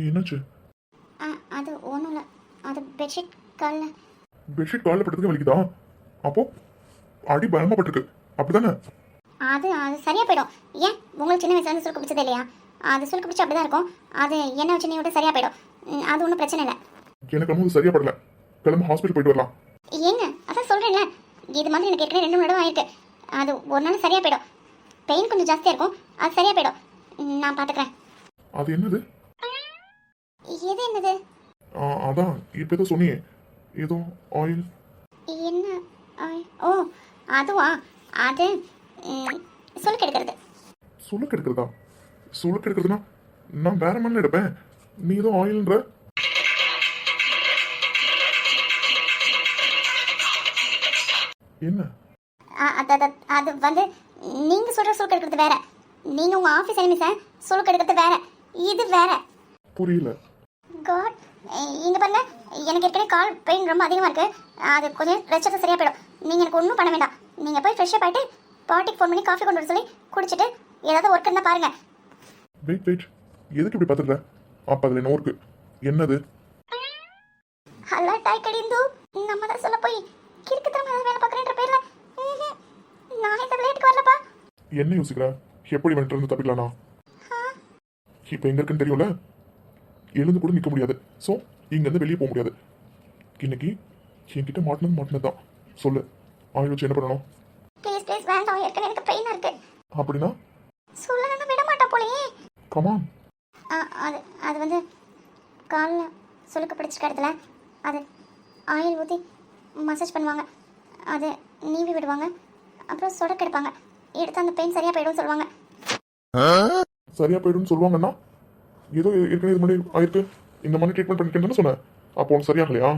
என்னாச்சு? அது ஒன்றும் இல்லை. அது பெட்ஷீட் காலில். பெட்ஷீட் காலில் பட்டதுக்கு வலிக்குதா? அப்போ அடி பயமாப்பட்டிருக்கு அப்படிதானே? அது அது சரியாக போயிடும். ஏன் உங்களுக்கு சின்ன வயசுலேருந்து சுருக்கு பிடிச்சது இல்லையா? அது சுருக்கு பிடிச்சி அப்படி தான் இருக்கும். அது என்ன வச்சு நீ விட்டு சரியாக போயிடும். அது ஒன்றும் பிரச்சனை இல்லை. எனக்கு ரொம்ப சரியா படல. கிளம்பு, ஹாஸ்பிட்டல் போயிட்டு வரலாம். ஏங்க அதான் சொல்கிறேன்ல, இது மாதிரி எனக்கு ஏற்கனவே 2 தடவை ஆயிருக்கு. அது ஒரு நாள் சரியாக போயிடும். பெயின் கொஞ்சம் ஜாஸ்தியாக இருக்கும், அது சரியாக போயிடும். நான் பார்த்துக்கிறேன். அது என்னது? எது என்னது? அதான் இப்போ ஏதோ சொன்னியே, ஏதோ ஆயில். என்ன ஓ அதுவா? அது சுளுக்கு எடுக்கிறது. சுளுக்கு எடுக்கிறதா? சுளுக்கு எடுக்கிறதுனா நான் வேற மாதிரி எடுப்பேன். நீ ஏதோ ஆயில்ன்ற. என்ன? அது வந்து நீங்கள் சொல்கிற சுளுக்கு எடுக்கிறது வேற. நீங்கள் உங்கள் ஆஃபீஸ் எனிமிஸை சுளுக்கு எடுக்கிறது வேற, இது வேற. புரியல. காட், இங்கே பாருங்க, எனக்கு ஏற்கனவே கால் பெயின் ரொம்ப அதிகமாக இருக்குது. அது கொஞ்சம் ரெஸ்ட் எடுத்து சரியாக போயிடும். நீங்கள் எனக்கு ஒன்றும் பண்ண வேண்டாம். நீங்கள் போய் ஃப்ரெஷ்ஷாக ஆகிட்டு பாட்டிக்கு ஃபோன் பண்ணி காஃபி கொண்டு வர சொல்லி குடிச்சிட்டு ஏதாவது ஒர்க் இருந்தால் பாருங்கள். வெயிட், எதுக்கு இப்படி பார்த்துடுற? அப்போ அதில் என்ன ஒர்க்கு? என்னது? ஹலோ டாய் கடிந்து, நம்ம தான் சொல்ல போய் கிறுக்கு தரமாக வேலை பார்க்குறேன்ற பேரில் நான் இந்த விளையாட்டுக்கு வரலப்பா. என்ன யோசிக்கிற? எப்படி வந்துட்டு இருந்து தப்பிக்கலானா? இப்போ எங்க இருக்குன்னு தெரியும்ல, எழுந்து கூட நிற்க முடியாது. ஸோ இங்கேருந்து வெளியே போக முடியாது. இன்னைக்கு என்கிட்ட மாட்டினது தான். சொல்லு, ஆயில் வச்சு என்ன பண்ணணும்? ப்ளீஸ் வேண்டாம், ஏற்கனவே எனக்கு பெயினாக இருக்கு. அப்படின்னா சொல்லணும்னு விட மாட்டா போலயே. கமான். அது அது வந்து காலில் சுளுக்கு பிடிச்சிருக்க இடத்துல அது ஆயில் ஊற்றி மசாஜ் பண்ணுவாங்க. அது நீவி விடுவாங்க. அப்புறம் சொடக்கு எடுப்பாங்க. எடுத்து அந்த பெயின் சரியாக போயிடும் சொல்லுவாங்க. சரியா போயிடும்னு சொல்லுவாங்கன்னா ஏதோ ஏற்கனவே இது மாதிரி ஆயிருக்கு, இந்த மாதிரி ட்ரீட்மெண்ட் பண்ணிட்டு சொன்னேன். அப்போ உனக்கு சரியாகலையா?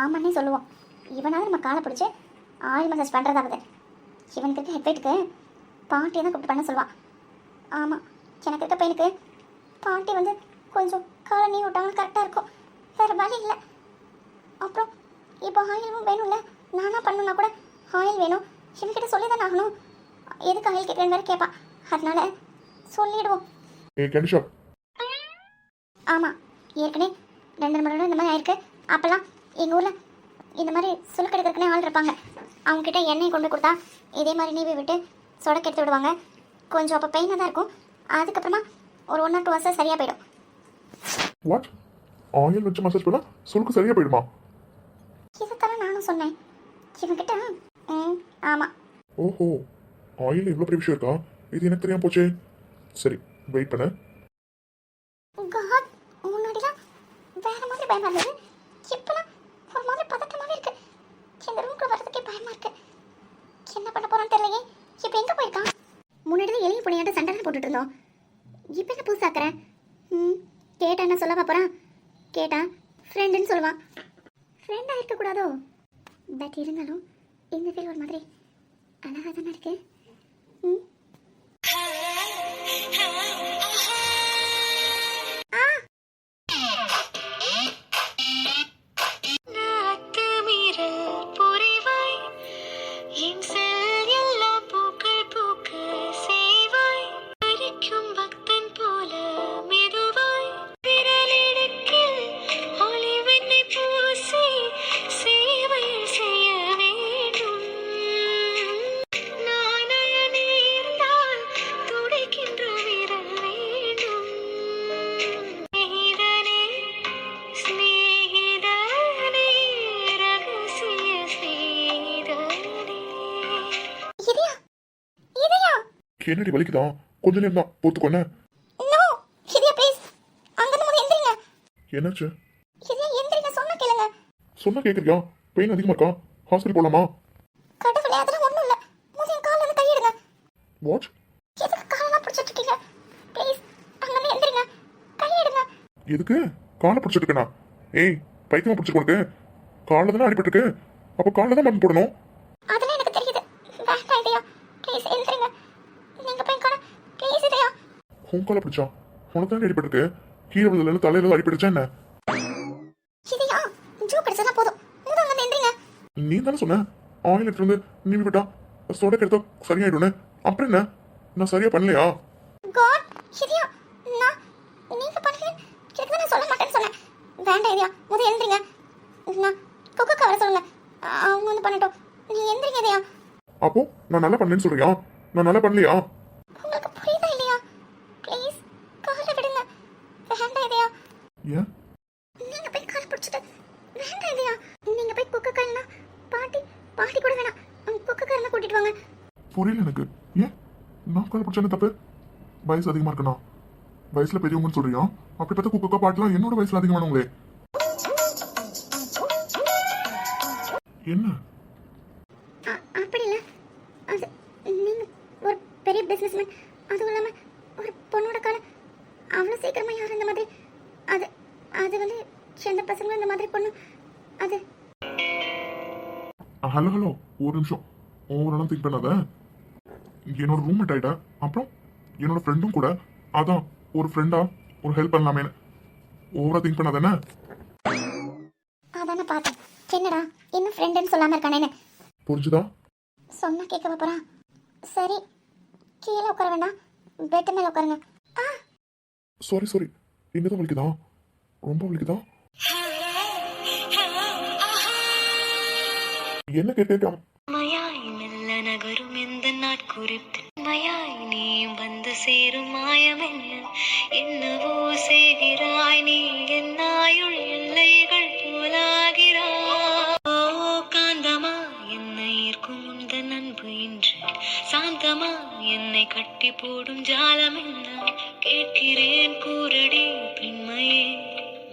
ஆமாண்ணே சொல்லுவோம். இவனாவது நம்ம காலை பிடிச்சி ஆயில் மசாஜ் பண்ணுறதாவது. இவனுக்கு இருக்க ஹெட்வெயிட்டுக்கு பாட்டியை தான் கூப்பிட்டு பண்ண சொல்லுவான். ஆமாம், எனக்கு இருக்க பெயினுக்கு பாட்டி வந்து கொஞ்சம் காலை நீ விட்டாலும் கரெக்டாக இருக்கும். வேறு வழி இல்லை. அப்புறம் இப்போ ஆயிலும் வேணும்ல, நானாக பண்ணணுன்னா கூட ஆயில் வேணும். இவன்கிட்ட சொல்லி தான் ஆகணும். எதுக்கு ஆயில் கேட்குறேன்னு வேறு கேட்பான். அதனால சொல்லிடுவோம். ஆமாம், ஏற்கனவே 2 மணி நேரம் இந்த மாதிரி ஆயிருக்கு. அப்போல்லாம் எங்கள் ஊரில் இந்த மாதிரி சுளுக்கு எடுக்கிறதுக்குனே ஆள் இருப்பாங்க. அவங்கக்கிட்ட எண்ணெயை கொண்டு கொடுத்தா இதே மாதிரி நீவி விட்டு சொடக்கு எடுத்து விடுவாங்க. கொஞ்சம் அப்போ பெயினாக தான் இருக்கும். அதுக்கப்புறமா ஒரு 1 or 2 hours சரியாக போயிடும். வாட்? ஆயில் வச்சு மசாஜ் பண்ணா சுளுக்கு சரியா போயிடுமா? இதுதானே நானும் சொன்னேன் இவன்கிட்ட. ஆமாம். ஓஹோ, ஆயில் இவ்வளோ பெரிய விஷயம் இருக்கா? இது எனக்கு தெரியாம போச்சே. சரி, வெயிட் பண்ண. காட், முன்னாடிலாம் வேற மாதிரி பயமா இருந்தது. இப்பெல்லாம் ஒரு மாதிரி பதட்டமாவே இருக்கு. இந்த ரூம்குள்ள வர்றதுக்கே பயமா இருக்கு. என்ன பண்ண போறான்னு தெரியலையே. இப்போ எங்க போயிருக்கான்? முன்னாடி தான் எலியும் புனியாட்ட சண்டை போட்டுட்டு இருந்தோம். இப்போ என்ன புதுசாக்குறேன்? கேட்டா என்ன சொல்ல போறான்? கேட்டா ஃப்ரெண்டுன்னு சொல்லுவான். ஃப்ரெண்டாக இருக்கக்கூடாதோ? பட் இருந்தாலும் இந்த ஃபீல் ஒரு மாதிரி அழகாக தானே இருக்கு. என்னடி வலிக்குதா? கொஞ்ச நேரம் தான் பொறுத்துக்கொண்ண. என்னாச்சு? சொன்னா கேக்குறியா? பெயின் அதிகமா இருக்கா? ஹாஸ்பிட்டல் போலாமா? வாட்? எதுக்கு காலை பிடிச்சிட்டு இருக்கேனா? ஏய், பைத்தியமா பிடிச்சிட்டு உனக்கு? காலில் தானே அடிபட்டு இருக்கு. அப்போ காலில் தான் மருந்து போடணும். உன் காலை பிடிச்சா உனக்கு தான் அடிபட்டு இருக்கு. கீழே விழுதுல தலையில அடிபட்டுச்சா என்ன? நீ தானே சொன்ன ஆயில் எடுத்து வந்து நீவி விட்டா சொடக்கு எடுத்தா சரியாயிடும்னு. அப்புறம் என்ன? நான் சரியா பண்ணலையா? காட் இதயா நான் நீங்க பண்ணல இதுக்கு நான் சொல்ல மாட்டேன்னு சொன்னேன். வேண்டாம் இதயா முதல்ல எழுந்திரிங்க. நான் குக்குக்கு வர சொல்லுங்க, அவங்க வந்து பண்ணட்டும். நீங்க எந்திரிங்க இதயா. அப்போ நான் நல்லா பண்ணேன்னு சொல்றியா? நான் நல்லா பண்ணலையா? உங்களுக்கு புரியுதா இல்லையா? ப்ளீஸ் காலை விடுங்க. வேண்டாம் இதயா. ஏன்? நீங்க போய் கால் பிடிச்சிட்டு வேண்டாம் இதயா. நீங்க போய் குக்கு கால்னா பாட்டி கூட வேணாம், குக்கு காரனை கூட்டிட்டு வாங்க. புரியல எனக்கு. ஏன் நான் கால் பிடிச்சேன்னு தப்பு? வயசு அதிகமா இருக்கனா? வயசுல பெரியவங்கன்னு சொல்றியா? அப்படி பார்த்தா குக்கா பாட்டுலாம் என்னோட வயசுல அதிகமானவங்களே. என்ன? அப்படி இல்லை, அது நீங்க ஒரு பெரிய பிஸ்னஸ்மேன், அதுவும் இல்லாமல் ஒரு பொண்ணோட காலம் அவ்வளோ சீக்கிரமாக யாரும் இந்த மாதிரி அது அது வந்து எந்த பசங்களும் இந்த மாதிரி பொண்ணு அது. ஹலோ ஹலோ, ஒரு நிமிஷம். ஓவரெல்லாம் திங்க் பண்ணாத. என்னோட ரூம்மேட் ஆயிட்டா, அப்புறம் என்னோட ஃப்ரெண்டும் கூட. அதான் ஒரு ஃப்ரெண்டா ஒரு ஹெல்ப் பண்ணலாமே. ஓவரா திங்க் பண்ணாதானே? அதானே பார்த்தேன். என்னடா இன்னும் ஃப்ரெண்டுன்னு சொல்லாமல் இருக்கானேன்னு. புரிஞ்சுதா? சொன்னா கேட்க போறா. சரி கீழே உட்கார வேண்டாம், பெட்டு மேலே உட்காருங்க. சாரி சாரி, இன்னும் வலிக்குதா? ரொம்ப வலிக்குதா? என்ன கேட்க? மயாய் மெல்ல நகரும் இந்த நாட்குறித்து மயாய் நீயும் வந்து சேரும் மாயம் என்னவோ செய்கிறாய் நீ என்னாயுள் எல்லைகள் போலாகிறாய். ஓ காந்தமா என்னை ஈர்க்கும் உந்தன் அன்பு இன்று சாந்தமா என்னை கட்டி போடும் ஜாலம் என்ன கேட்கிறேன் கூரடி பெண்மையே.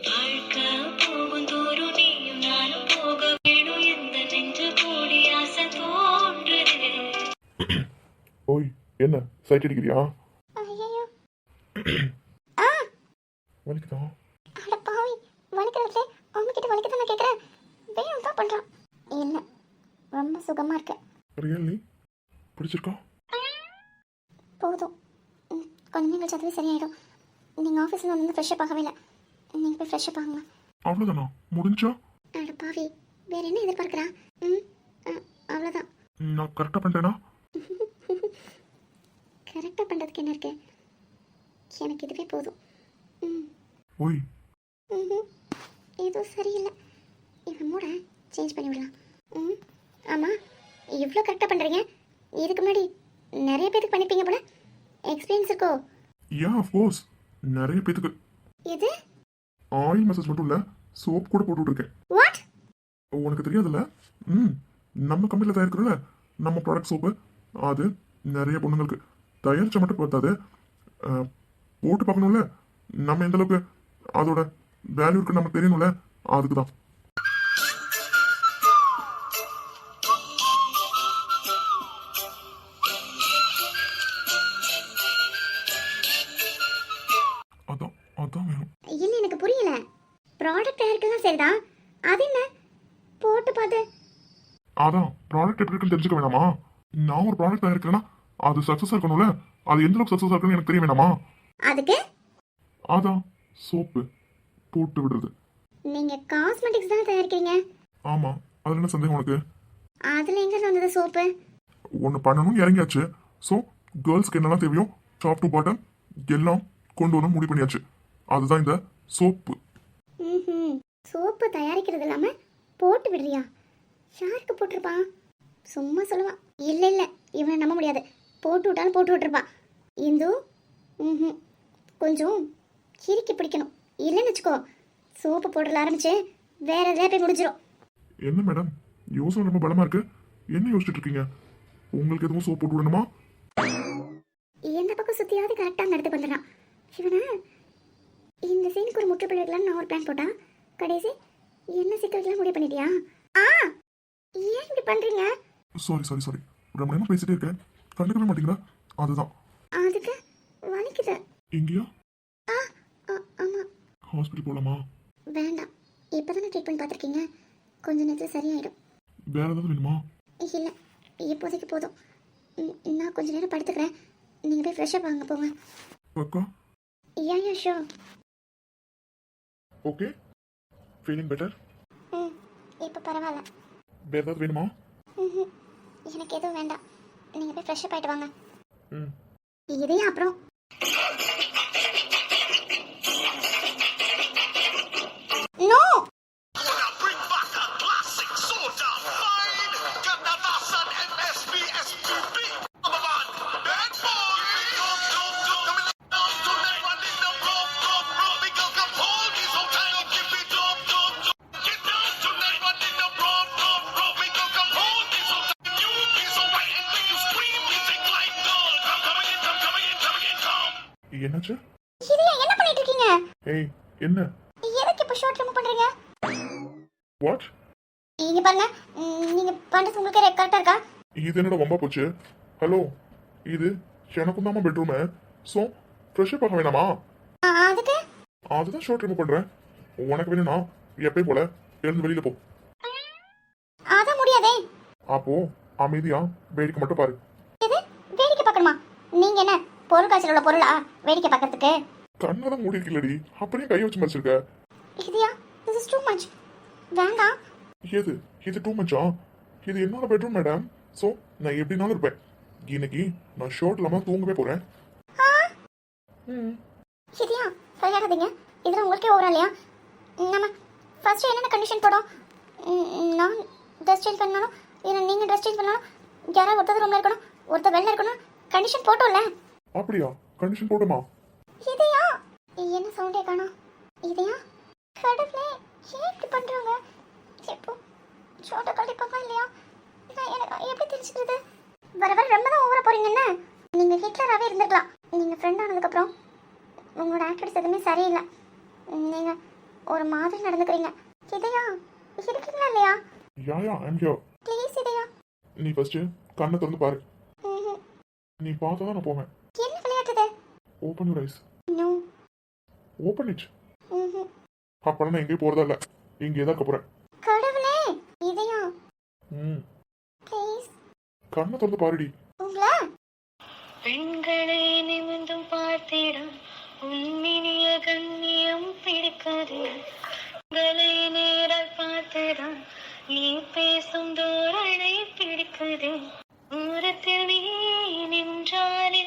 வாழ்க்கை போகும் தோறும் நீயும் நானும் போக வேணும் எந்த நெஞ்சு கூடி ஆசை தோன்றுதே. ஓய், என்ன சைட் அடிக்கிறியா? ஐயோ வலிக்குதா? அட பாவி, வலிக்கிறதுலே உங்ககிட்ட வலிக்குது நான் கேட்குறேன். வேணும் தான் பண்ணுறான். இல்லை ரொம்ப சுகமாக இருக்கு. ரியல்லி பிடிச்சிருக்கா? போதும், கொஞ்ச நேரம் சதுவே சரியாயிடும். நீங்கள் ஆஃபீஸில் வந்து ஃப்ரெஷ்ஷப் ஆகவே இல்லை, நீங்கள் போய் ஃப்ரெஷ்ஷப் ஆகுங்க. அவ்வளோதானா? முடிஞ்சா? அட பாவி, வேற என்ன எதிர்பார்க்குறா? அவ்வளோதான். நான் கரெக்டாக பண்ணிட்டேனா? கரெக்டாக பண்ணுறதுக்கு என்ன இருக்கு? எனக்கு இதுவே போதும். ஓய், ஏதோ சரியில்லை. இவன் மூட சேஞ்ச் பண்ணி விடலாம். ஆமாம், இவ்வளோ கரெக்டாக பண்ணுறீங்க. இதுக்கு முன்னாடி நிறைய பேருக்கு பண்ணிப்பீங்க போல, எக்ஸ்பீரியன்ஸ் இருக்கோ? யா ஆஃப்கோர்ஸ், நிறைய பேத்துக்கு. எது? ஆயில் மசாஜ் மட்டும் இல்லை, சோப் கூட போட்டு விட்டுருக்கேன். வாட்? உனக்கு தெரியாதுல்ல? நம்ம கம்பெனியில் தயாரிக்கிறோம்ல நம்ம ப்ராடக்ட் சோப்பு, அது நிறைய பொண்ணுங்களுக்கு தயாரிச்சா மட்டும் பார்த்தாது, போட்டு பார்க்கணும்ல நம்ம எந்த அளவுக்கு அதோட வேல்யூ இருக்குன்னு நமக்கு தெரியணும்ல, அதுக்கு தான். அதான் அதான் வேணும். இல்லை எனக்கு புரியல. ப்ராடக்ட் தயாரிக்கலாம் சரிதான், அது என்ன போட்டு பார்த்து? அதான் ப்ராடக்ட் எப்படி இருக்குன்னு தெரிஞ்சுக்க வேணாமா? நான் ஒரு ப்ராடக்ட் தயாரிக்கிறேன்னா அது சக்ஸஸ் இருக்கணும்ல, அது எந்த அளவுக்கு சக்ஸஸ் இருக்குன்னு எனக்கு தெரிய வேணாமா? அதுக்கு அதான் சோப்பு போட்டு விடுறது. நீங்கள் காஸ்மெட்டிக்ஸ் தானே தயாரிக்கிறீங்க? ஆமா, அதுல என்ன சந்தேகம் உனக்கு? அதில் எங்கே வந்தது சோப்பு? ஒன்று பண்ணணும்னு இறங்கியாச்சு. ஸோ கேர்ள்ஸ்க்கு என்னெல்லாம் தேவையோ டாப் டு பாட்டம் எல்லாம் கொண்டு வரணும் முடிவு பண்ணியாச்சு. அதுதான் இந்த சோப்பு. சோப்பு தயாரிக்கிறது இல்லாமல் போட்டு விடுறியா? யாருக்கு போட்டிருப்பான்? சும்மா சொல்லுவான். இல்லை இல்லை, இவனை நம்ப முடியாது. போட்டு விட்டாலும் போட்டு விட்டுருப்பான். இந்து கொஞ்சம் கிறுக்கி பிடிக்கணும், இல்லைன்னு வச்சுக்கோ சோப்பு போட்டுல ஆரம்பிச்சு வேற எதுலையா போய் முடிஞ்சிடும். என்ன மேடம் யோசனை ரொம்ப பலமா இருக்கு, என்ன யோசிச்சுட்டு இருக்கீங்க? உங்களுக்கு எதுவும் சோப் போட்டு விடணுமா? எந்த பக்கம் சுற்றியாவது கரெக்டாக அந்த இடத்துக்கு வந்துடுறான். இவனை இந்த சீனுக்கு ஒரு முற்றுப்புள்ளி வைக்கலாம்னு நான் ஒரு பிளான் போட்டான். கடைசி என்ன சிக்கலுக்கெல்லாம் முடிவு பண்ணிட்டியா? ஏன் இப்படி பண்ணுறீங்க? சாரி சாரி சாரி, ரொம்ப நேரமா பேசிட்டே இருக்கேன், கண்டுக்கவே மாட்டீங்களா? அதுதான். அதுக்கு வலிக்குது. எங்கேயா? ஆமாம். ஹாஸ்பிட்டல் போகலாமா? வேண்டாம், இப்போ தானே ட்ரீட்மெண்ட் பார்த்துருக்கீங்க, கொஞ்சம் நேரத்தில் சரியாயிடும். வேற ஏதாவது வேணுமா? இல்லை இப்போதைக்கு போதும். நான் கொஞ்ச நேரம் படுத்துக்கிறேன், நீங்கள் போய் ஃப்ரெஷ்ஷாக வாங்க போங்க. அக்கா யா ஷோ. Okay, feeling better? இப்போ பரவாயில்ல. வேற ஏதாவது வேணுமா? எனக்கு எதுவும் வேண்டாம், நீங்கள் போய் ஃப்ரெஷ்ஷப் ஆகிட்டு வாங்க. இதையும் அப்புறம் no Bring back a classic soda. Fine. Ganadasan MSBSPB. Number one. Bad boy. Don't never let them go. Because I'm holding so tight. Keep it up. Get down to never let them go. Because I'm holding so tight. You be so right. And when you scream, you take like gold. Come coming in, come coming in, coming in, come. என்னாச்சு? இதுல என்ன பண்ணிட்டு இருக்கீங்க? ஏய் என்ன? எதுக்கு இப்ப short remove பண்றீங்க? வாட்? இங்க பாருங்க, நீங்க பண்றது உங்களுக்கு கரெக்டா இருக்கா? இது என்னடா வம்பா போச்சு? ஹலோ, இது எனக்கும் தான் பெட்ரூம். ஸோ ஃப்ரெஷ் அப் ஆக வேணாமா? அதுக்கு அதுதான் ஷார்ட் ரிமூவ் பண்றேன். உனக்கு வேணும்னா எப்பயும் போல எழுந்து வெளியில போ. அதான் முடியாதே. அப்போ அமைதியா வேடிக்கை மட்டும் பாரு. இது வேடிக்கை பார்க்கணுமா? நீங்க என்ன பொருள் காய்ச்சல் உள்ள பொருளா வேடிக்கை பார்க்கறதுக்கு? கண்ணதான் மூடி இருக்கலடி, அப்படியே கையை வச்சு மறைச்சிருக்க. இதுயா, this is too much. வேண்டாம். எது இது டூ மச்சா? இது என்னோட பெட்ரூம் மேடம். ஸோ நான் எப்படினாலும் இருப்பேன். இன்னைக்கு நான் ஷர்ட் இல்லாம தூங்கவே போறேன். இதுயா, விளையாடாதீங்க. இதெல்லாம் உங்களுக்கே ஓவரா இல்லையா? நம்ம ஃபர்ஸ்ட் என்னென்ன கண்டிஷன் போடும்? நான் ட்ரெஸ் சேஞ்ச் பண்ணாலும் இல்லை நீங்கள் ட்ரெஸ் சேஞ்ச் பண்ணாலும் யாராவது ஒருத்தர் ரூமில் இருக்கணும், ஒருத்தர் வெளில இருக்கணும். கண்டிஷன் போட்டோம்ல. அப்படியா? கண்டிஷன் போடுமா? இதையா என்ன சவுண்டே காணோம்? இதையா கடவுளே, ஏன் இப்படி பண்றாங்க? இப்போ சோட்டா கழிப்பாங்க இல்லையா? நான் எனக்கு எப்படி தெரிஞ்சுக்கிறது? வர வர ரொம்ப தான் ஓவரா போறீங்கன்னு. நீங்க ஹிட்லராகவே இருந்திருக்கலாம். நீங்க ஃப்ரெண்ட் ஆனதுக்கப்புறம் உங்களோட ஆக்டிவிட்டிஸ் எதுவுமே சரியில்லை. நீங்க ஒரு மாதிரி நடந்துக்கிறீங்க. இதையா இருக்கீங்களா இல்லையா? Yeah I'm here. ப்ளீஸ் இதையா. நீ ஃபர்ஸ்ட் கண்ணை திறந்து பாரு. ம்ஹும். நீ பார்த்தா தான் நான் போவேன். என்ன விளையாட்டுது? Open your eyes. No. Open it. ம்ஹும். அப்புறம் நான் எங்கேயும் போறதா இல்ல, இங்கே தான் இருக்க போறேன். கடவுளே, இதையா ம் ப்ளீஸ். கண்ணை திறந்து பாருடி. உங்களா பெண்களை நிமிர்ந்தும் பார்த்திடம் உன்மினிய கண்ணியம் பிடிக்காது. உங்களை நேரால் பார்த்திடம் நீ பேசும் தோரணை பிடிக்குது. தூரத்தில் நீ நின்றாலே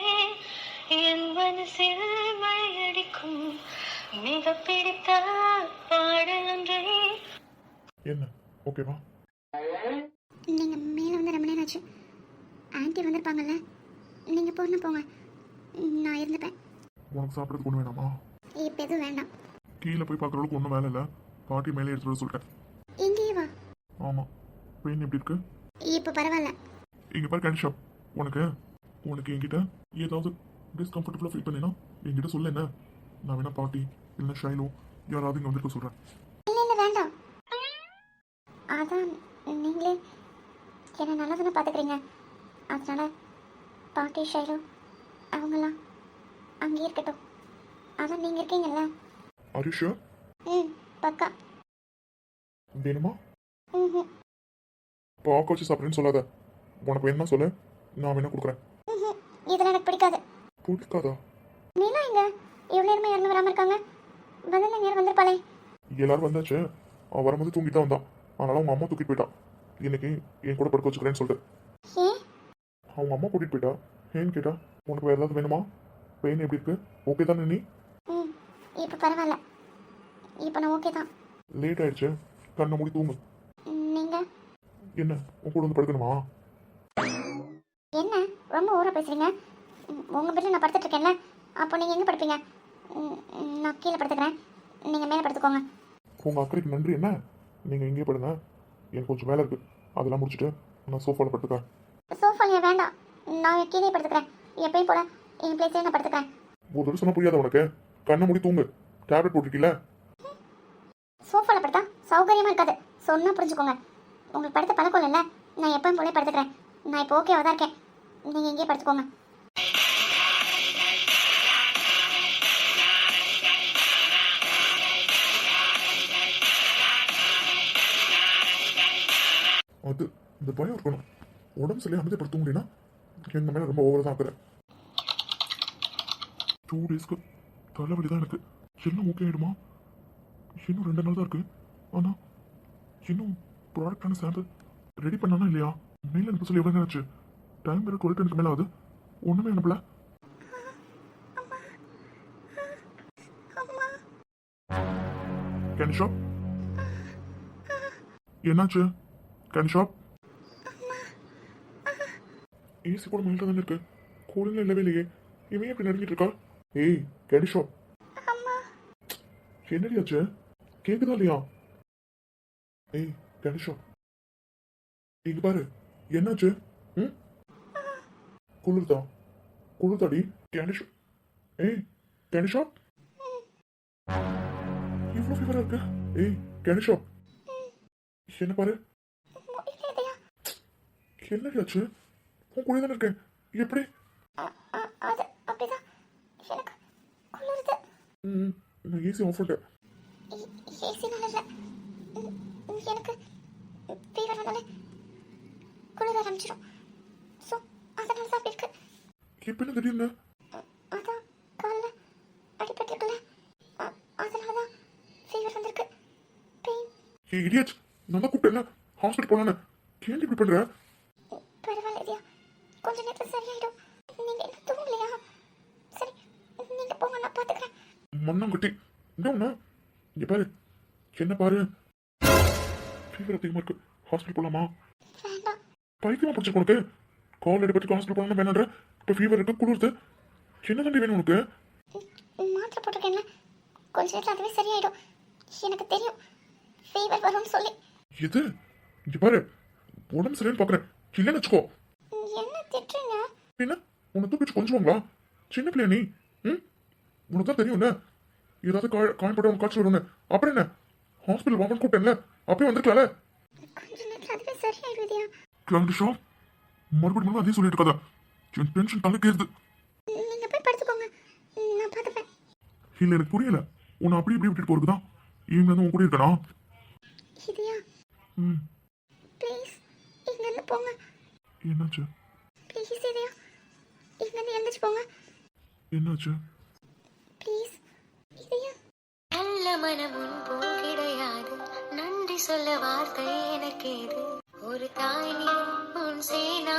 என் மனசில் மழையடிக்கும். மிக பிடித்த பாடல் ஒன்றை. என்ன ஓகேவா? நீங்க மேல வந்து ரொம்ப நேரம் ஆச்சு. ஆன்ட்டி வந்திருப்பாங்கல்ல, நீங்க போன போங்க, நான் இருந்துப்பேன். உனக்கு சாப்பிட்றதுக்கு ஒன்று வேணாமா? இப்போ எதுவும் வேண்டாம். கீழே போய் பார்க்குற அளவுக்கு ஒன்றும் வேலை இல்லை. பாட்டி மேலே எடுத்துட்டு வர சொல்லிட்டேன். இங்கேயே வா. ஆமாம். பெயின் எப்படி இருக்கு? இப்போ பரவாயில்ல. இங்கே பாரு கேன் ஷாப். உனக்கு உனக்கு என்கிட்ட ஏதாவது டிஸ்கம்ஃபர்டபுளாக ஃபீல் பண்ணினா என்கிட்ட சொல்ல. என்ன நான் வேணா பாட்டி இல்லைன்னா ஷைலோ யாராவது இங்கே வந்திருக்க சொல்கிறேன். இல்லை இல்லை வேண்டாம். அதான் நீங்களே என்னை நல்லா தானே பார்த்துக்கிறீங்க. அதனால பாட்டி ஷைலு அவங்களாம் அங்கேயே இருக்கட்டும். அதான் நீங்கள் இருக்கீங்கல்ல. Are you sure? ம் பக்கா. வேணுமா? ம் பார்க்க வச்சு சாப்பிட்றேன்னு சொல்லாத. உனக்கு வேணுமா சொல்லு, நான் வேணா கொடுக்குறேன். ம் இதெல்லாம் எனக்கு பிடிக்காது. பிடிக்காதா? நீலா இங்க இவ்வளோ நேரமே யாருமே வராமல் இருக்காங்க. வந்து நேரம் வந்திருப்பாளே. எல்லாரும் வந்தாச்சு. அவன் வரும்போது தூங்கிட்டு தான் வந்தான். அதனால அவங்க அம்மா தூக்கிட்டு போயிட்டான். இன்னைக்கு என் கூட படுக்க வச்சுக்கிறேன்னு சொல்லிட்டு ஏன்? அவங்க அம்மா கூட்டிட்டு போயிட்டா. ஏன்னு கேட்டா உனக்கு வேறு ஏதாவது வேணுமா? பெயின் எப்படி இருக்கு? ஓகே தானே நீ? ம் இப்போ பரவாயில்ல. இப்போ நான் ஓகே தான். லேட் ஆயிடுச்சு, கண்ணை மூடி தூங்கு. நீங்கள் என்ன உன் கூட வந்து படுக்கணுமா? என்ன ரொம்ப ஓவரா பேசுறீங்க? உங்கள் வீட்டில் நான் படுத்துட்டு இருக்கேன்ல, அப்போ நீங்கள் எங்கே படுப்பீங்க? நான் கீழே படுத்துக்கிறேன், நீங்கள் மேலே படுத்துக்கோங்க. உங்கள் அக்கறைக்கு நன்றி. என்ன நீங்கள் இங்கே படுங்க, எனக்கு கொஞ்சம் வேலை இருக்குது. அதெல்லாம் முடிச்சுட்டு நான் சோஃபாவில் படுத்துக்கிறேன். சோஃபாலியா வேண்டாம், நான் கீழே படுத்துக்கிறேன். எப்பயும் போல என் பிளேஸ்லேயே நான் படுத்துக்கிறேன். ஒரு தடவை சொன்னால் புரியாத உனக்கு? கண்ணை மூடி தூங்கு. டேப்லெட் போட்டிருக்கீல? சோஃபாவில் படுத்தா சௌகரியமாக இருக்காது, சொன்னால் புரிஞ்சுக்கோங்க. உங்களுக்கு படுத்த பழக்கம் இல்லைல்ல, நான் எப்பயும் போல படுத்துக்கிறேன். நான் இப்போ ஓகேவா தான் இருக்கேன், நீங்கள் இங்கேயே படுத்துக்கோங்க. அது இந்த பயம் இருக்கணும். உடம்பு சரியாக அமைதிப்படுத்த முடியும்னா எங்கள் மேலே ரொம்ப ஓவராக தான் இருக்கிறேன். 2 டேஸ்க்கு தலைவலி தான் எனக்கு. எல்லாம் ஓகே ஆகிடுமா? இன்னும் 2 நாள் தான் இருக்குது. ஆனால் இன்னும் ப்ராடக்டான சாம்பிள் ரெடி பண்ணானா இல்லையா? மெயில் அனுப்ப சொல்லி எவ்வளோ நேரம் ஆச்சு? டைம் வேறு 12 மேலே ஆகுது. ஒன்றுமே அனுப்பல. கேண்டி ஷாப் என்னாச்சு கேண்டி ஷாப் ஏசி கூட மைல்டா தானே இருக்கு கூலிங்ல இல்லவே இல்லையே இவன் எப்படி நடுங்கிட்டு இருக்கா ஏய் கேண்டி ஷாப் என்னடி ஆச்சு கேக்குதா இல்லையா ஏய் கேண்டி ஷாப் இங்க பாரு என்னாச்சு ம் குளிர்தாடி கேண்டி ஷாப் ஏய் கேண்டி ஷாப் இவ்வளோ ஃபீவரா இருக்கு ஏய் கேண்டி ஷாப் என்ன பாரு என்னடி ஆச்சு உன் கூட தானே இருக்கேன் எப்படி அது அப்படிதான் எனக்கு குளிருது. நான் ஏசி ஆஃப் பண்ணிட்டேன் ஏசினால இல்லை எனக்கு ஃபீவர் வந்தாலே குளிர ஆரம்பிச்சிடும். ஸோ அதனால தான் அப்படி இருக்கு. இப்போ என்ன திடீர்னு அதான் காலில் அடிபட்டுருக்குல்ல அதனால தான் ஃபீவர் வந்திருக்கு. பெயின். ஏய் இடியட் நான் தான் கூப்பிட்டேன் ஹாஸ்பிட்டல் போலான்னு ஏன் இப்படி பண்ற பரவாயில்ல இல்லையா கொஞ்ச நேரத்தில் சரியாயிடும். நீங்கள் என்ன தூங்கலையா? சரி நீங்கள் போங்க நான் பார்த்துக்கிறேன். மண்ணாங்கட்டி என்ன இங்க பாரு என்ன பாரு ஃபீவர் அதிகமா இருக்கு ஹாஸ்பிட்டல் போலாமா வேண்டாம். பைத்தியமா பிடிச்சிருக்கு உனக்கு கால் அடிபட்டு ஹாஸ்பிட்டல் போனா வேணான்ற இப்போ ஃபீவர் இருக்கு குளிர்து என்ன தண்டி வேணும் உனக்கு மாத்திரை போட்டிருக்கேன்ல கொஞ்ச நேரத்தில் அதுவே சரியாயிடும். எனக்கு தெரியும் ஃபீவர் வரும்னு சொல்லி. எது இங்க பாரு உடம்பு சரியானு பாக்குறேன் இல்லைன்னு வச்சுக்கோ என்ன திட்டுறீங்க? என்ன உன்னை தூக்கிச்சு கொஞ்சுவாங்களா சின்ன பிள்ளையா நீ உனக்கு தான் தெரியும்ல ஏதாவது காயப்பட்ட உனக்கு காய்ச்சல் வரும்னு அப்புறம் என்ன ஹாஸ்பிட்டல் வாங்கன்னு கூப்பிட்டேன்ல அப்பயே வந்துருக்கலாம்ல கொஞ்ச நேரத்தில் அதுவே சரியாயிடுதியா? கிளாண்ட் ஷாப் மறுபடியும் அதே சொல்லிட்டு இருக்காத என் டென்ஷன் தலைக்கேறுது நீங்கள் போய் படுத்துக்கோங்க நான் பார்த்துப்பேன். இல்லை எனக்கு புரியல உன்னை அப்படி இப்படி விட்டுட்டு போறதுதான் இவங்க வந்து உன் கூட இருக்கனா இதையா ம் ப்ளீஸ் இங்கேருந்து போங்க. என்னாச்சு ப்ளீஸ் இதையா இங்கேருந்து எழுந்திரிச்சு போங்க என்னாச்சு ப்ளீஸ் இதையா. நல்ல மனம் உன் போல் கிடையாது நன்றி சொல்ல வார்த்தை எனக்கேது ஒரு தாய் நீ உன் சேனா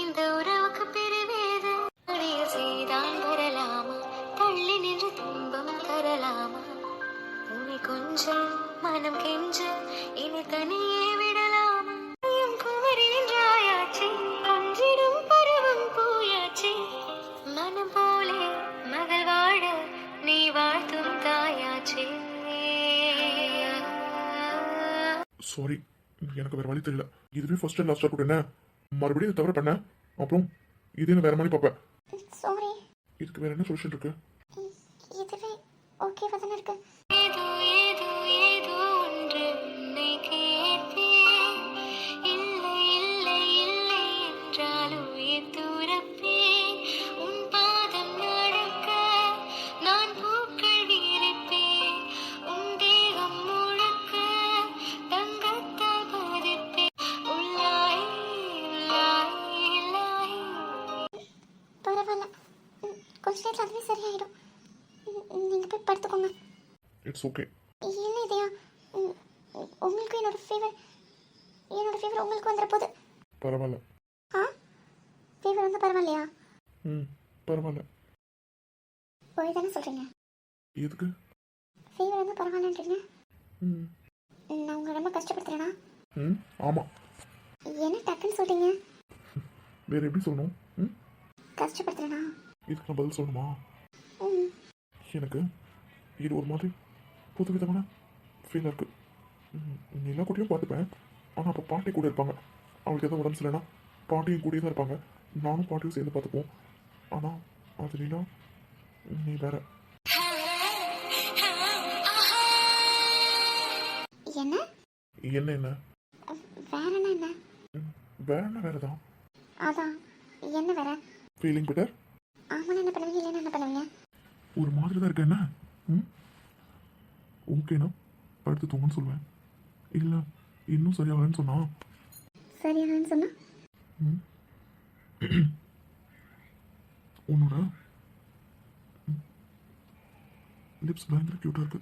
இந்த உறவுக்கு பிரிவேது அடைய செய்தான் வரலாமா தள்ளி நின்று துன்பம் தரலாமா உன்னை கொஞ்சம் மனம் கெஞ்ச இனி தனியே விடலாமா என் குமரி நின்றாயாச்சு கொஞ்சிடும் பருவம் பூயாச்சு மனம் போலே மகள் வாழ நீ வாழ்த்தும் தாயாச்சே சாரி எனக்கு வேற வழி தெரியல இதுவே ஃபர்ஸ்ட் அண்ட் லாஸ்டா கூட என்ன மறுபடியும் இதை தவிர பண்ண அப்புறம் இதே நான் வேற மாதிரி பார்ப்பேன் சாரி இதுக்கு வேற என்ன சொல்யூஷன் இருக்கு இதுவே ஓகேவா தானே இருக்கு? ஏதோ ஏதோ ஏதோ ஒன்று உன்னை கேட்பேன் இல்லை இல்லை இல்லை என்றால் உயிர் துறப்பேன் உன் பாதம் நடக்க நான் பூக்கள் விரிப்பேன் உன் தேகம் முழுக்க தங்கத்தால் பதிப்பேன் உள்ளாய் உள்ளாய் உள்ளாய். பரவாயில்ல கொஞ்ச நேரத்தில் அதுவே சரியாயிடும். நீங்கள் போய் படுத்துக்கோங்க. இட்ஸ் ஓகே என்ன இதையா உங்களுக்கு என்னோட ஃபீவர் உங்களுக்கு வந்துட போகுது. பரவாயில்ல ஆ ஃபீவர் வந்து பரவாயில்லையா? ம் பரவாயில்ல போய் தானே சொல்கிறீங்க எதுக்கு ஃபீவர் வந்து பரவாயில்லன்றீங்க. ம் நான் உங்களை ரொம்ப கஷ்டப்படுத்துறேனா? ம் ஆமாம் என்ன டக்குன்னு சொல்கிறீங்க? வேற எப்படி சொல்லணும் ம் கஷ்டப்படுத்துறேனா? இதுக்கு நான் பதில் சொல்லணுமா ம் எனக்கு இது ஒரு மாதிரி புது விதமான ஃபீலாக இருக்குது நீ எல்லா கூட்டியும் பார்த்துப்பேன் ஆனால் அப்போ பாட்டி கூட இருப்பாங்க அவங்களுக்கு எதாவது உடம்பு சரியில்லைன்னா பாட்டியும் கூடயே தான் இருப்பாங்க நானும் பாட்டியும் சேர்ந்து பார்த்துப்போம் ஆனால் அது நீனா நீ வேற என்ன என்ன என்ன வேறனா என்ன? வேற என்ன வேற தான் அதான் என்ன வேற? ஃபீலிங் பெட்டர் ஆமாம் என்ன பண்ணுவீங்க இல்லைன்னா என்ன பண்ணுவீங்க? ஒரு மாதிரி தான் இருக்க என்ன ம் ஓகேண்ணா படுத்து தூங்கன்னு சொல்லுவேன் இல்லை இன்னும் சரியாகலன்னு சொன்னா சரியானு சொன்னா ம் உன்னோட லிப்ஸ் பயங்கர க்யூட்டாக இருக்கு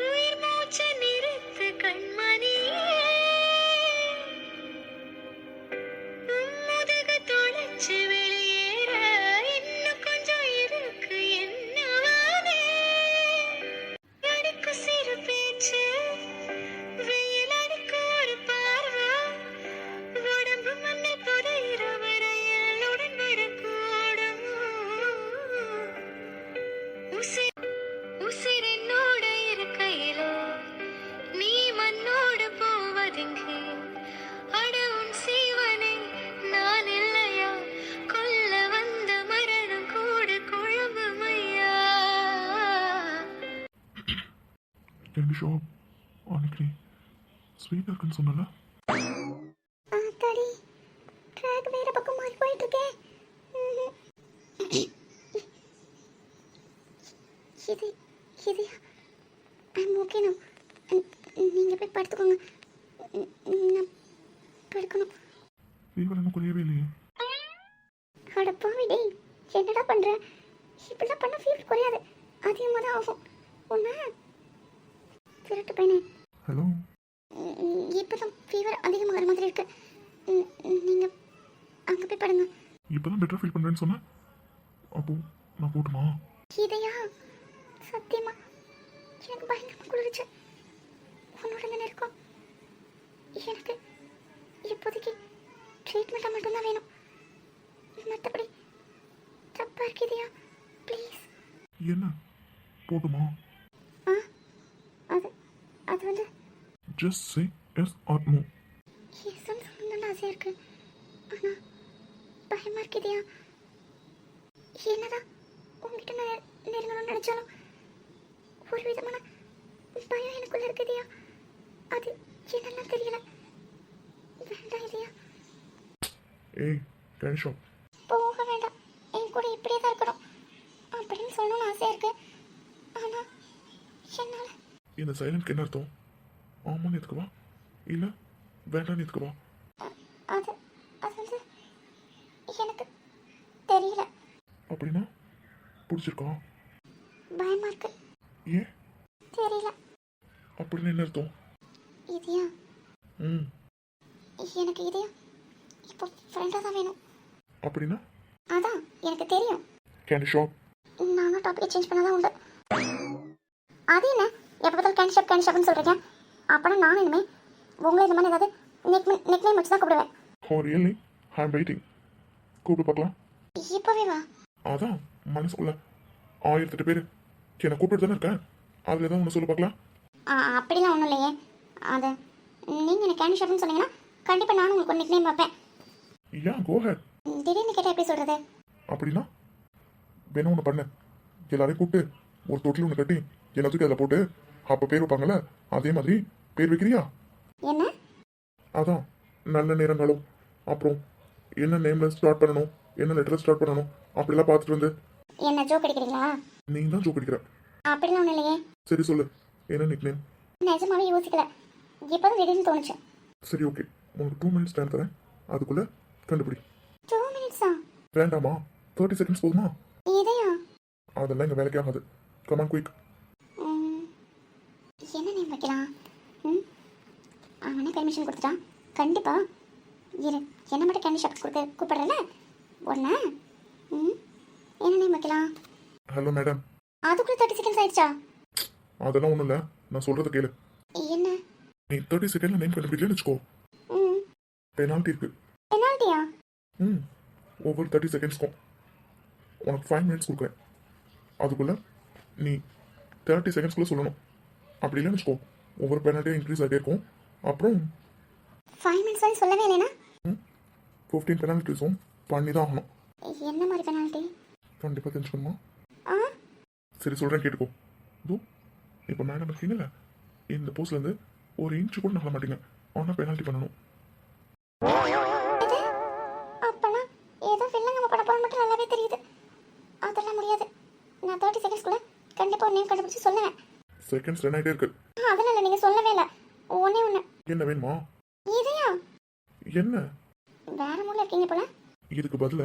உயிர் மூச்சு நிறுத்து கண்மணியே உன் முதுகு தொலைச்சு thinking. அட உன் சீவனே நான் இல்லையா, கொல்ல வந்த மரணம் கூட குழம்புமையா. கேண்டி ஷாப் அன்னைக்கு நீ ஸ்வீட்டாக இருக்குன்னு சொன்னல. ஆத்தாடி ட்ராக் வேற பக்கம் மாறி போயிட்டு இருக்கேன். இது இது ஐம் ஓகே நோ. நீங்கள் போய் படுத்துக்கோங்க. நான் படுக்கணும். ஃபீவர் இன்னும் குறையவே இல்லையே. அட பாவி டேய், என்னடா பண்ணுற? இப்படிலாம் பண்ணால் ஃபீவர் குறையாது, அதிகமாக தான் ஆகும். ஒன்றா திருட்டு பையனே, ஹலோ. இப்போ தான் ஃபீவர் அதிகமாகிற மாதிரி இருக்கு. நீங்கள் அங்கே போய் படுங்க. இப்போ தான் பெட்டர் ஃபீல் பண்ணுறேன்னு சொன்னேன். அப்போது நான் போட்டுமா? இதையா? சத்தியமா எனக்கு பயங்கரமாக குளிர்ச்சு. உன்னோட தானே இருக்கும். எனக்கு இப்போதைக்கு ட்ரீட்மெண்ட்டாக மட்டும்தான் வேணும். மற்றபடி தப்பாக இருக்குதையா? ப்ளீஸ். என்ன போதுமா? ஆ அது அது வந்து just say yes or no. எஸ்ன்னு சொல்லணும்னு ஆசையாக இருக்கு, ஆனால் பயமாக இருக்குதையா? என்னதான் உங்ககிட்ட நான் நெருங்கணும்னு நினச்சாலும் ஒரு விதமான பயம் எனக்குள்ள இருக்குதையா? அது என்னெல்லாம் தெரியல. வேண்டாம் இல்லையா? ஏய் கேண்டி ஷாப். போக வேண்டாம், என் கூட இப்படியே தான் இருக்கணும் அப்படின்னு சொல்லணும்னு ஆசையாக இருக்கு, ஆனால் என்னால். இந்த சைலண்ட்க்கு என்ன அர்த்தம்? ஆமான்னு எதுக்குவா இல்லை வேண்டான்னு எதுக்குவா? அது அது வந்து எனக்கு தெரியல. அப்படின்னா பிடிச்சிருக்கா? பயமாக இருக்கு. ஏன்? தெரியல. அப்படின்னு என்ன அர்த்தம்? இதையா? ம் எனக்கு இதையா இப்போ ஃப்ரெண்டாக தான் வேணும். அப்படின்னா அதான் எனக்கு தெரியும். Candy shop. நானும் டாபிக் சேஞ்ச் பண்ணாதான் உண்டு. அது என்ன எப்போ பார்த்தாலும் கேண்ட் ஷாப்னு சொல்கிறீங்க? அப்போனா நானும் இனிமேல் உங்களை இந்த மாதிரி ஏதாவது நெக் நேம் வச்சு தான் கூப்பிடுவேன். ஓ ரியலி? I am waiting. கூப்பிட்டு பார்க்கலாம். இப்போவே வா. அதான் மனசுக்குள்ள 1008 பேர் என்னை கூப்பிட்டு தானே இருக்கேன். அதில் தான் ஒன்று சொல்ல பார்க்கலாம். அப்படிலாம் ஒன்றும் இல்லையே. அது நீங்கள் எனக்கு கேண்ட் ஷாப்னு சொன்னீங்கன்னா கண்டிப்பாக நானும் உங்களுக்கு ஒரு நெக் நேம் வைப்பேன். யா கோ ஹெட். திடீர்னு கேட்டால் எப்படி சொல்கிறது? அப்படின்னா வேணும் ஒன்று பண்ண, எல்லாரையும் கூப்பிட்டு ஒரு தொட்டில் ஒன்று கட்டி எல்லாத்துக்கும் அதில் போட்டு அப்போ பேர் வைப்பாங்கல்ல, அதே மாதிரி பேர் வைக்கிறியா? என்ன? அதான் நல்ல நேரங்களும் அப்புறம் என்ன நேமில் ஸ்டார்ட் பண்ணணும், என்ன லெட்டரில் ஸ்டார்ட் பண்ணணும் அப்படிலாம் பார்த்துட்டு வந்து. என்ன ஜோக் அடிக்கிறீங்களா? நீ தான் ஜோக் அடிக்கிற. அப்படிலாம் ஒன்றும் இல்லையே. சரி சொல்லு, என்ன நிக் நேம்? நிஜமாவே யோசிக்கல, இப்போ தான் திடீர்னு தோணுச்சு. சரி ஓகே, உனக்கு 2 மினிட்ஸ் டைம் தரேன், அதுக்குள்ளே கண்டுபிடி. 2 மினிட்ஸா? வேண்டாமா? 30 செகண்ட்ஸ் போதுமா? இதையா? அதெல்லாம் இங்கே வேலைக்கே ஆகாது. Come on quick. என்ன நேம் வைக்கலாம்? அவனே பெர்மிஷன் கொடுத்துட்டான், கண்டிப்பா இரு. என்ன மட்டும் கேண்டி ஷாப் கூப்பிடுறல ஒன்று. என்ன நேம் வைக்கலாம்? Hello madam. அதுக்குள்ளே 30 செகண்ட்ஸ் ஆயிடுச்சா? அதெல்லாம் ஒன்றும் இல்லை, நான் சொல்கிறத கேளு. என்ன? நீ 30 செகண்டில் நேம் கண்டுபிடிக்கலன்னு வச்சுக்கோ, பெனால்ட்டி இருக்கு. பெனால்ட்டியா? ஒவ்வொரு 30 செகண்ட்ஸ்க்கும் உனக்கு 5 மினிட்ஸ் கொடுக்குறேன். அதுக்குள்ளே நீ 30 செகண்ட்ஸ்குள்ளே சொல்லணும். அப்படி இல்லைன்னு வச்சுக்கோ, ஒவ்வொரு பெனால்ட்டியும் இன்க்ரீஸ் ஆகிட்டே இருக்கும். அப்புறம் 5 மினிட்ஸ் வரை சொல்லவே இல்லைனா 15 பெனால்ட்டிஸும் பண்ணி தான் ஆகணும். என்ன மாதிரி பெனால்ட்டி? கண்டிப்பாக தெரிஞ்சுக்கணுமா? ஆ சரி சொல்கிறேன் கேட்டுக்கோ. இதோ இப்போ மேடம் இருக்கீங்கல்ல, இந்த போஸ்ட்லேருந்து ஒரு இன்ச்சு கூட நகல மாட்டீங்க, ஆனால் பெனால்ட்டி பண்ணணும். இது அப்பனா ஏதோ வில்லங்க பண்ண போற மட்டும் நல்லாவே தெரியுது. அதெல்லாம் முடியாது. நான் 30 செகண்ட்ஸ்க்குள்ள கண்டிப்பா நேம் கண்டுபிடிச்சு சொல்லுவேன். செகண்ட்ஸ் ரன் ஆகிட்டே இருக்கு. அதெல்லாம் இல்லை, நீங்கள் சொல்லவே இல்லை. ஒன்னே ஒன்று. என்ன வேணுமா? இதையா? என்ன வேற மூலம் இருக்கீங்க போல. இதுக்கு பதில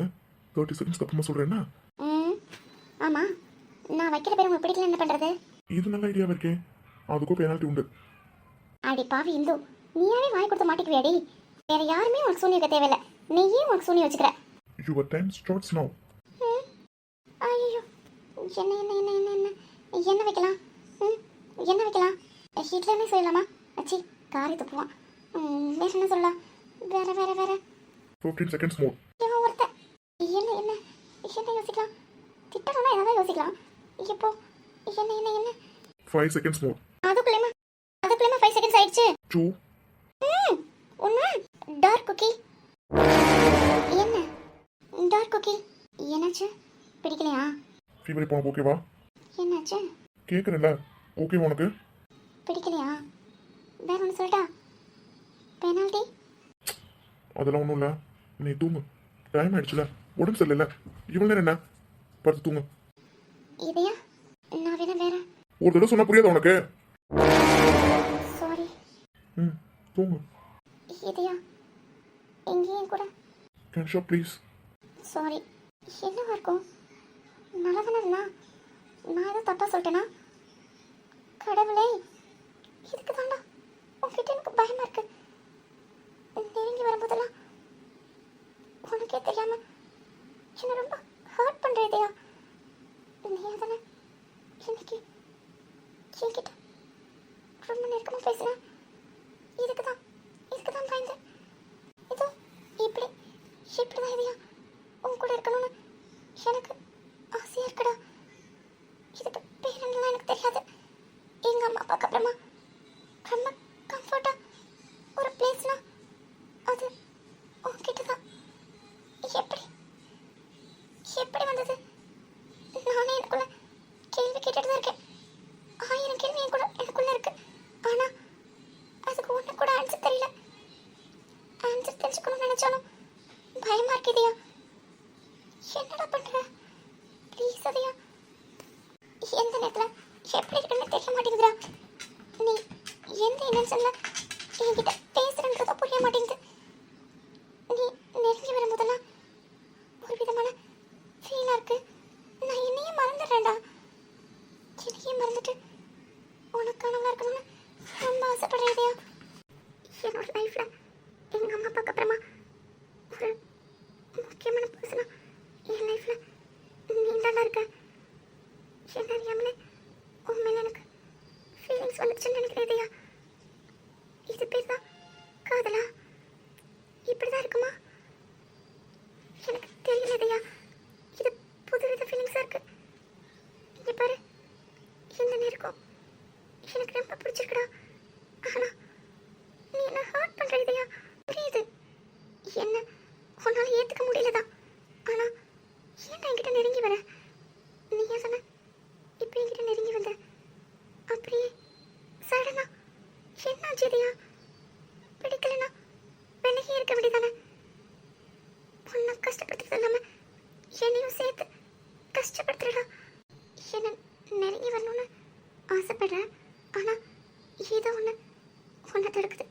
30 செகண்ட்ஸ்க்கு அப்புறமா சொல்கிறேன்னா? ஆமாம், நான் வைக்கிற பேர் உங்களுக்கு பிடிக்கல, என்ன பண்ணுறது? இது நல்ல ஐடியாவாக இருக்கே, அதுக்கும் பெனால்ட்டி உண்டு. அடி பாவி இந்து, நீயாவே வாய் கொடுத்த மாட்டிக்குவியாடி. வேற யாருமே உனக்கு சூனி வைக்க தேவையில்லை, நீயே உனக்கு சூனி வச்சுக்கிற. Your time starts now. ஐயோ, என்ன என்ன என்ன என்ன என்ன என்ன வைக்கலாம்? என்ன வைக்கலாம்? ஹிட்லர்னே சொல்லலாமா? அச்சி காரி துப்புவான். வேற என்ன சொல்லலாம்? வேற வேற வேற 15 செகண்ட்ஸ் மோர். இவன் ஒருத்தன். என்ன என்ன என்ன யோசிக்கலாம்? திட்டணும்னா என்னதான் யோசிக்கலாம். இப்போ என்ன என்ன என்ன 5 செகண்ட்ஸ் மோர். அதுக்குள்ளேயுமா 5 செகண்ட்ஸ் ஆயிடுச்சு. 2 குக்கி என்ன டார்க் குக்கி என்னாச்சு பிடிக்கலையா ஃபீவர் இப்போ உனக்கு ஓகேவா? என்னாச்சு கேட்குறேன்ல, ஓகேவா உனக்கு? பிடிக்கலையா வேற ஒன்று சொல்லிட்டா பெனால்ட்டி அதெல்லாம் ஒன்றும் இல்லை, நீ தூங்கு. டைம் ஆயிடுச்சுல, உடம்பு சரியில்லை. இவ்வளோ நேரம் என்ன? படுத்து தூங்கு. இதையா நான் வேணா வேற ஒரு தடவை சொன்னா புரியாதா உனக்கு? சாரி ம், தூங்கு. இதையா எங்கேயும் கூட கேன் ஷோ ப்ளீஸ். சாரி என்னவா இருக்கும் நல்லா தானே இருந்தா நான் எதுவும் தப்பா சொல்லிட்டேனா கடவுளே இதுக்கு தாண்டா உன்கிட்ட எனக்கு பயமா இருக்கு நெருங்கி வரும்போதெல்லாம் உனக்கே தெரியாம என்ன ரொம்ப ஹர்ட் பண்ற இதையா நீ அதனை இன்னைக்கு என்கிட்ட ரொம்ப நெருக்கமா பேசின இதுக்கு தான் பயந்தேன் இதோ இப்படிதான் இதையா உன் கூட இருக்கணும்னு எனக்கு ஆசையா இருக்குடா இதுக்கு பேர் என்னலாம் எனக்கு தெரியாது எங்க அம்மா அப்பாக்கு அப்புறமா ரொம்ப கம்ஃபர்ட்டா ஒரு பிளேஸ்னா அது உன்கிட்ட தான் எப்படி வந்தது நானே எனக்குள்ள கேள்வி கேட்டுட்டு தான் இருக்கேன் 1000 கேள்வி என் கூட எனக்குள்ள இருக்கு ஆனா அதுக்கு ஒண்ணு கூட ஆன்சர் தெரியல ஆன்சர் தெரிஞ்சுக்கணும்னு நினைச்சாலும் பயமா இருக்குதியா என்னடா பண்ற ப்ளீஸ் அதையா எந்த நேரத்துல எப்படி இருக்குன்னு தெரிய மாட்டேங்குதுடா நீ எந்த இன்டென்ஷன்ல என்கிட்ட பேசுறன்றத புரிய மாட்டேங்குது நீ நெருங்கி வரும்போதெல்லாம் ஒரு விதமான ஃபீலா இருக்கு நான் என்னையே மறந்துடுறேன்டா என்னையே மறந்துட்டு உனக்கானவளா இருக்கணும்னு ரொம்ப ஆசைப்படுறேன் என்னோட லைஃப்ல எங்க அம்மா அப்பாக்கு அப்புறமா ஒரு முக்கியமான பர்சனா என் லைஃப்ல நீ தாண்டா இருக்க என்ன அறியாமலே உன் மேல எனக்கு ஃபீலிங்ஸ் வந்துச்சுன்னு நினைக்கிறேன் இதையா இது பேர் தான் காதலா இப்படிதான் இருக்குமா எனக்கு தெரியல இதையா இது புதுவித ஃபீலிங்ஸா இருக்கு இங்க பாரு இந்த நேரம் எனக்கு ரொம்ப பிடிச்சிருக்குடா ஆனா நீ என்ன ஹர்ட் பண்ற இதையா புரியுது என்ன உன்னால ஏத்துக்க முடியலதான் ஆனா ஏன்டா என்கிட்ட நெருங்கி வர நீ ஏன் சொன்ன இப்ப என்கிட்ட நெருங்கி வந்த அப்படியே சடனா என்னாச்சு இதையா பிடிக்கலனா விலகி இருக்க வேண்டியதானே உன்னை கஷ்டப்படுத்துறது இல்லாம என்னையும் சேர்த்து கஷ்டப்படுத்துறடா என்ன நெருங்கி வரணும்னு ஆசைப்படுறேன் ஆனா ஏதோ ஒன்று உன்னை தடுக்குது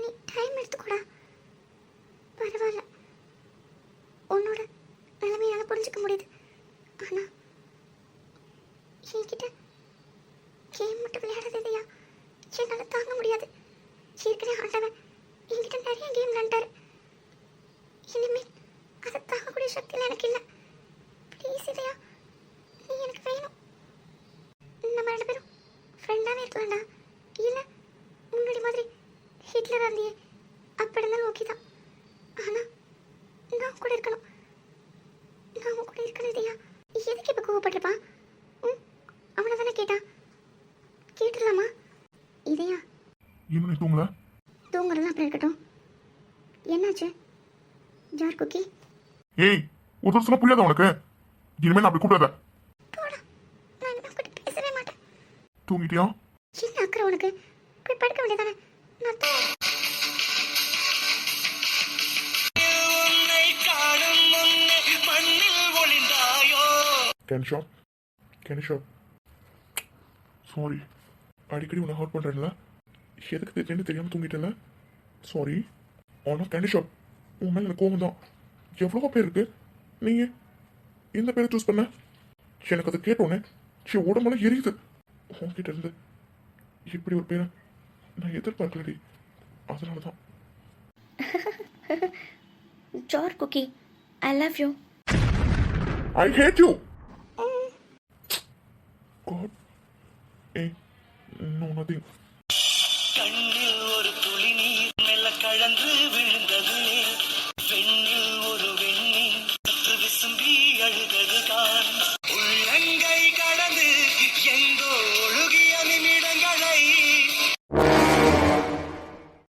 நீ டைம் எடுத்துக்கூடா பரவாயில்ல உன்னோட நிலைமையால புரிஞ்சுக்க முடியுது ஆனா என்கிட்ட கேம் மட்டும் விளையாடாத இல்லையா என்னால தாங்க முடியாது ஏற்கனவே ஆண்டவன் என்கிட்ட நிறைய கேம் விளையாண்டாரு இனிமேல் அதை தாங்கக்கூடிய சக்தியில் எனக்கு இல்லை ப்ளீஸ் இல்லையா நீ எனக்கு வேணும் நம்ம 2 பேரும் ஃப்ரெண்டாகவே இருக்கலாம்டா இல்லை முன்னாடி மாதிரி ஹிட்லராக இருந்தியே அப்படி இருந்தாலும் ஓகே தான் ஆனால் நான் கூட இருக்கணும் நான் உன் கூட இருக்கணும் இல்லையா எதுக்கு இப்போ கோவப்பட்டிருப்பான் அவனை தானே கேட்டான் கேட்டுடலாமா இதையா இன்னும் நீ தூங்கல? தூங்குறதுலாம் அப்படி இருக்கட்டும் என்னாச்சு ஜார் குக்கி ஏய், ஒரு தடவை சொன்னா புரியாதா உனக்கு? இனிமே நான் அப்படி கூப்பிடாத. போடா நான் இனிமே உங்ககிட்ட பேசவே மாட்டேன் தூங்கிட்டியா? என்ன அக்கறை உனக்கு போய் படுக்க வேண்டியதானே நான் உன்னை காணும் முன்னே மண்ணில் ஒளிந்தாயோ கேன் ஷாப் சாரி, அடிக்கடி உன்னை ஹர்ட் பண்ணுறேன்ல, எதுக்கு தெரிஞ்சு தெரியாமல் தூங்கிட்டேன்ல, சாரி. ஆனால் கேண்டி ஷாப் உன் மேலே எனக்கு கோவம் தான். எவ்வளோ பேர் இருக்கு, நீங்கள் இந்த பேரை சூஸ் பண்ண? எனக்கு அதை கேட்டோன்னே உடம்பெல்லாம் எரியுது. உன்கிட்ட இருந்து இப்படி ஒரு பேரை நான் எதிர்பார்க்கலடி, அதனால தான். ஜார் குக்கி, I love you. I hate you. God. Hey, no, nothing. கண்ணில் ஒரு துளி நீர் மெல்ல கழன்று விழுந்தது பெண்ணில்